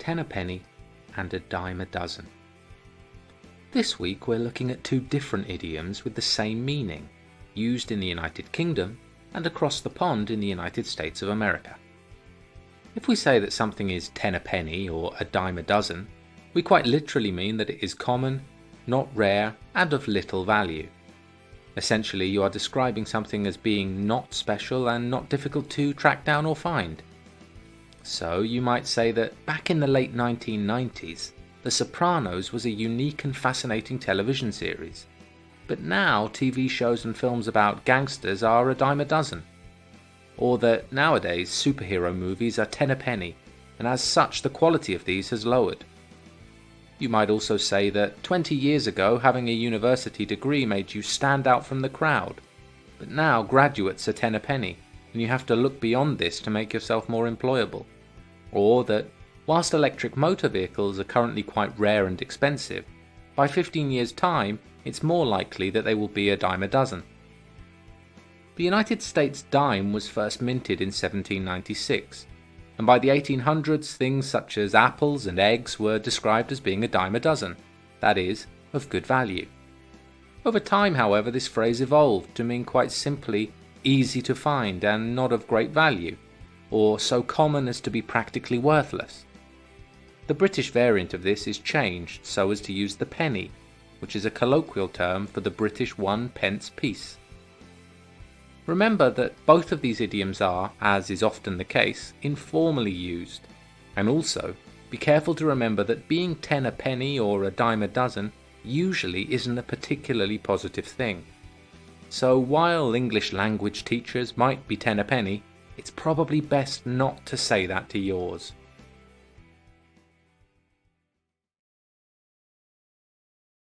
ten a penny, and a dime a dozen. This week we're looking at two different idioms with the same meaning, used in the United Kingdom and across the pond in the United States of America. If we say that something is ten a penny or a dime a dozen, we quite literally mean that it is common, not rare, and of little value. Essentially, you are describing something as being not special and not difficult to track down or find. So you might say that back in the late 1990s, The Sopranos was a unique and fascinating television series. But now TV shows and films about gangsters are a dime a dozen. Or that nowadays superhero movies are ten a penny, and as such the quality of these has lowered. You might also say that 20 years ago having a university degree made you stand out from the crowd, but now graduates are ten a penny, and you have to look beyond this to make yourself more employable. Or that whilst electric motor vehicles are currently quite rare and expensive, by 15 years' time it's more likely that they will be a dime a dozen. The United States dime was first minted in 1796, and by the 1800s things such as apples and eggs were described as being a dime a dozen, that is, of good value. Over time, however, this phrase evolved to mean quite simply easy to find and not of great value, or so common as to be practically worthless. The British variant of this is changed so as to use the penny, which is a colloquial term for the British 1 pence piece. Remember that both of these idioms are, as is often the case, informally used, and also be careful to remember that being ten a penny or a dime a dozen usually isn't a particularly positive thing. So while English language teachers might be ten a penny, it's probably best not to say that to yours.